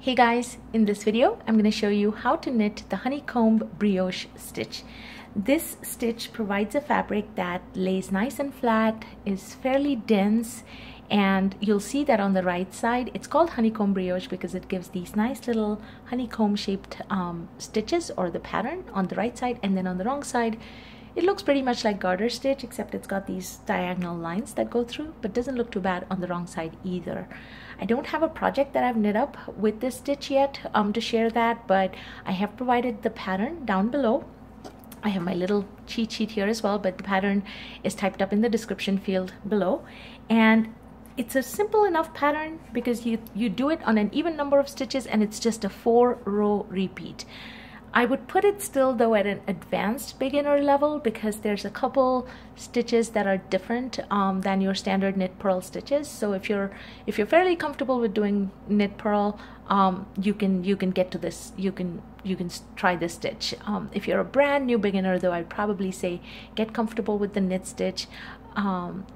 Hey guys, in this video I'm going to show you how to knit the Honeycomb brioche stitch. This stitch provides a fabric that lays nice and flat, is fairly dense, and you'll see that on the right side it's called Honeycomb brioche because it gives these nice little honeycomb shaped stitches, or the pattern on the right side, and then on the wrong side it looks pretty much like garter stitch, except it's got these diagonal lines that go through, but doesn't look too bad on the wrong side either. I don't have a project that I've knit up with this stitch yet to share that, but I have provided the pattern down below. I have my little cheat sheet here as well, but the pattern is typed up in the description field below. And it's a simple enough pattern because you do it on an even number of stitches, and it's just a 4-row repeat. I would put it still though at an advanced beginner level because there's a couple stitches that are different than your standard knit purl stitches. So if you're fairly comfortable with doing knit purl, you can get to this. You can try this stitch. If you're a brand new beginner though, I'd probably say get comfortable with the knit stitch,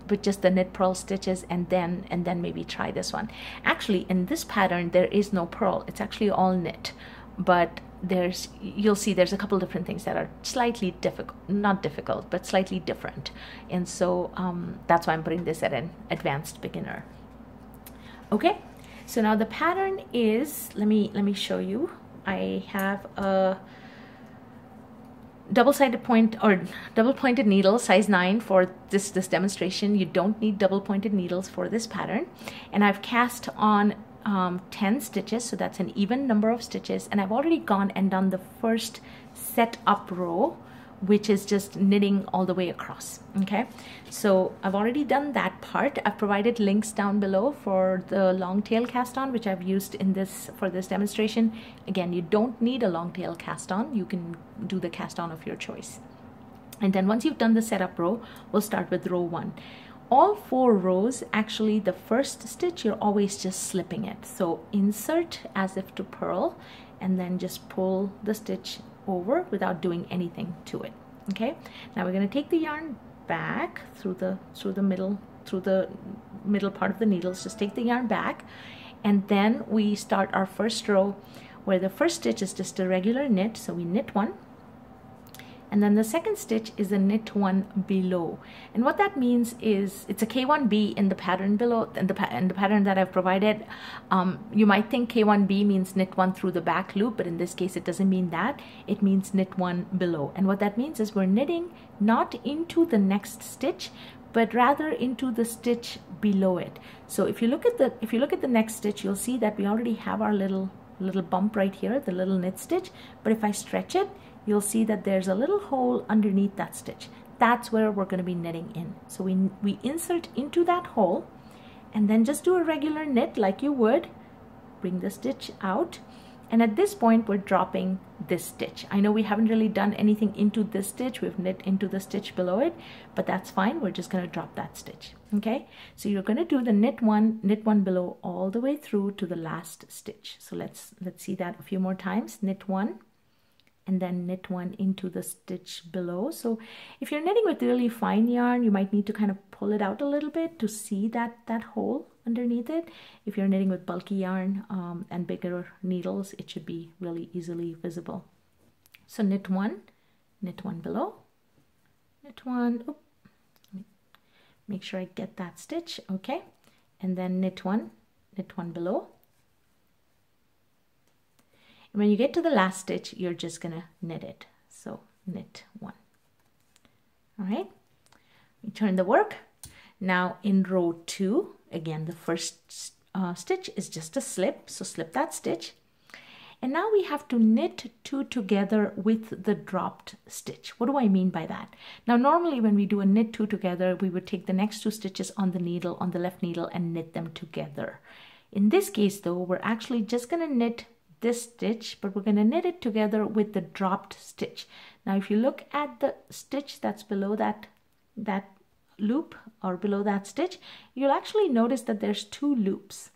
with just the knit purl stitches, and then maybe try this one. Actually, in this pattern there is no purl. It's actually all knit, but you'll see there's a couple different things that are slightly not difficult, but slightly different, and so that's why I'm putting this at an advanced beginner. Okay, so now the pattern is, let me show you. I have a double-sided point or double-pointed needle, size 9 for this demonstration. You don't need double-pointed needles for this pattern, and I've cast on 10 stitches, so that's an even number of stitches, and I've already gone and done the first set up row, which is just knitting all the way across. Okay, so I've already done that part. I've provided links down below for the long tail cast on, which I've used in this for this demonstration. Again, you don't need a long tail cast on, you can do the cast on of your choice. And then once you've done the setup row, we'll start with row 1. All 4 rows, actually the first stitch you're always just slipping it, so insert as if to purl and then just pull the stitch over without doing anything to it. Okay, now we're going to take the yarn back through the middle part of the needles. Just take the yarn back, and then we start our first row where the first stitch is just a regular knit, so we knit 1. And then the second stitch is a knit 1 below, and what that means is it's a K1B in the pattern below, and the pattern that I've provided. You might think K1B means knit 1 through the back loop, but in this case it doesn't mean that. It means knit 1 below, and what that means is we're knitting not into the next stitch, but rather into the stitch below it. So if you look at the next stitch, you'll see that we already have our little bump right here, the little knit stitch. But if I stretch it, you'll see that there's a little hole underneath that stitch. That's where we're going to be knitting in. So we insert into that hole, and then just do a regular knit like you would. Bring the stitch out, and at this point we're dropping this stitch. I know we haven't really done anything into this stitch. We've knit into the stitch below it, but that's fine. We're just going to drop that stitch. Okay, so you're going to do the knit 1 below all the way through to the last stitch. So let's see that a few more times. Knit 1 and then knit 1 into the stitch below. So if you're knitting with really fine yarn, you might need to kind of pull it out a little bit to see that hole underneath it. If you're knitting with bulky yarn and bigger needles, it should be really easily visible. So knit 1 below, knit 1, oops, make sure I get that stitch, okay, and then knit 1 below. And when you get to the last stitch, you're just gonna knit it. So knit 1. All right, we turn the work. Now in row 2, again, the first stitch is just a slip, so slip that stitch. And now we have to knit 2 together with the dropped stitch. What do I mean by that? Now normally when we do a knit 2 together, we would take the next 2 stitches on the needle, on the left needle, and knit them together. In this case though, we're actually just gonna knit this stitch, but we're going to knit it together with the dropped stitch. Now if you look at the stitch that's below that loop, or below that stitch, you'll actually notice that there's 2 loops,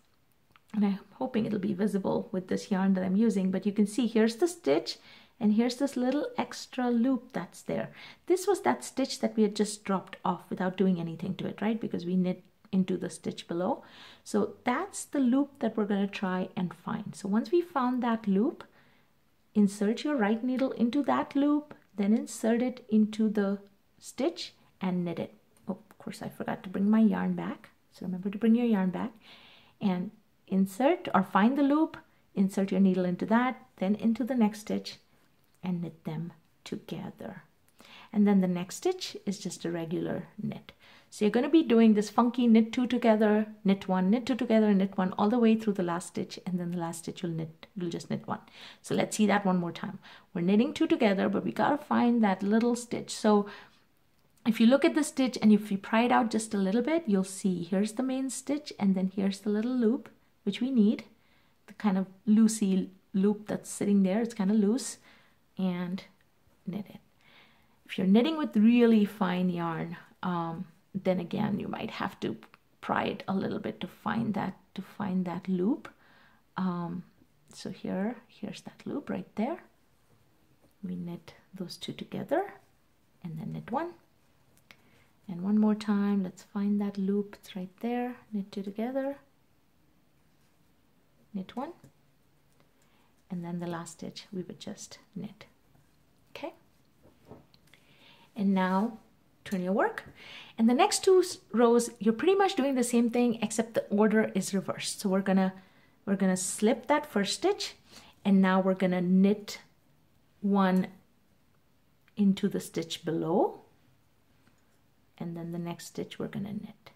and I'm hoping it'll be visible with this yarn that I'm using, but you can see here's the stitch and here's this little extra loop that's there. This was that stitch that we had just dropped off without doing anything to it, right? Because we knit into the stitch below. So that's the loop that we're going to try and find. So once we found that loop, insert your right needle into that loop, then insert it into the stitch and knit it. Oh, of course, I forgot to bring my yarn back. So remember to bring your yarn back and insert or find the loop, insert your needle into that, then into the next stitch and knit them together. And then the next stitch is just a regular knit. So you're going to be doing this funky knit 2 together, knit 1, knit 2 together, knit 1 all the way through the last stitch, and then the last stitch you'll just knit 1. So let's see that one more time. We're knitting 2 together, but we got to find that little stitch. So if you look at the stitch and if you pry it out just a little bit, you'll see here's the main stitch and then here's the little loop, which we need, the kind of loosey loop that's sitting there. It's kind of loose, and knit it. If you're knitting with really fine yarn, then again, you might have to pry it a little bit to find that loop. So here's that loop right there. We knit those 2 together and then knit 1. And one more time, let's find that loop. It's right there. Knit 2 together, knit 1, and then the last stitch we would just knit. Okay. And now turn your work, and the next 2 rows you're pretty much doing the same thing, except the order is reversed. So we're gonna slip that first stitch, and now we're gonna knit 1 into the stitch below, and then the next stitch we're gonna knit.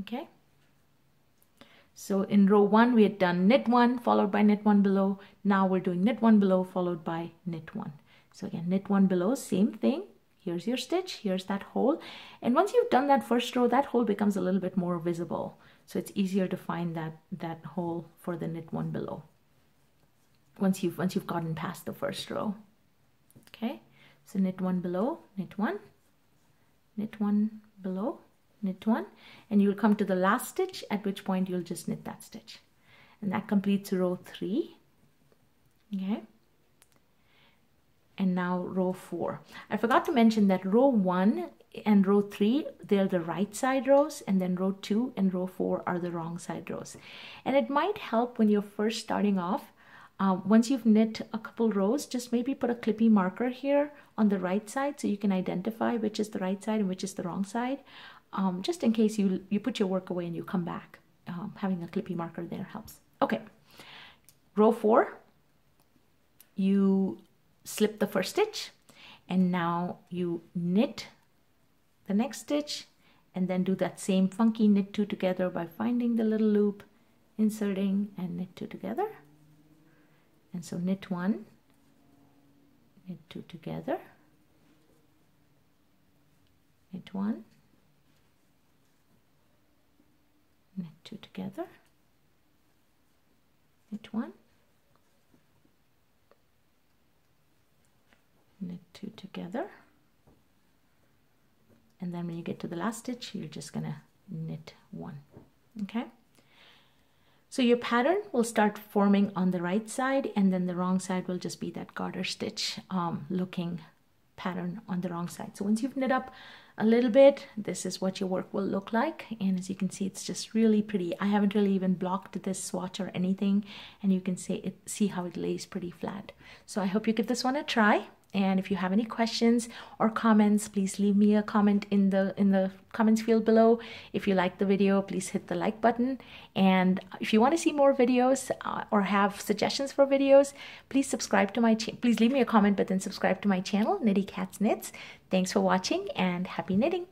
Okay. So in row 1 we had done knit 1 followed by knit 1 below. Now we're doing knit 1 below followed by knit 1. So again, knit 1 below, same thing. Here's your stitch, here's that hole. And once you've done that first row, that hole becomes a little bit more visible. So it's easier to find that hole for the knit 1 below. Once you've gotten past the first row. Okay, so knit 1 below, knit 1, knit 1 below, knit 1, and you'll come to the last stitch, at which point you'll just knit that stitch. And that completes row 3. Okay. And now row 4. I forgot to mention that row 1 and row 3, they're the right side rows, and then row 2 and row 4 are the wrong side rows. And it might help when you're first starting off. Once you've knit a couple rows, just maybe put a clippy marker here on the right side so you can identify which is the right side and which is the wrong side. Just in case you put your work away and you come back. Having a clippy marker there helps. Okay, row 4, you slip the first stitch, and now you knit the next stitch, and then do that same funky knit 2 together by finding the little loop, inserting, and knit 2 together. And so knit 1, knit 2 together, knit 1, knit 2 together, knit 1, knit 2 together, and then when you get to the last stitch, you're just gonna knit 1. Okay, so your pattern will start forming on the right side, and then the wrong side will just be that garter stitch looking pattern on the wrong side. So once you've knit up a little bit, this is what your work will look like, and as you can see, it's just really pretty. I haven't really even blocked this swatch or anything, and you can see how it lays pretty flat. So I hope you give this one a try. And if you have any questions or comments, please leave me a comment in the comments field below. If you like the video, please hit the like button. And if you want to see more videos or have suggestions for videos, please subscribe to my channel. Please leave me a comment, but then subscribe to my channel, Knittycat's Knits. Thanks for watching and happy knitting.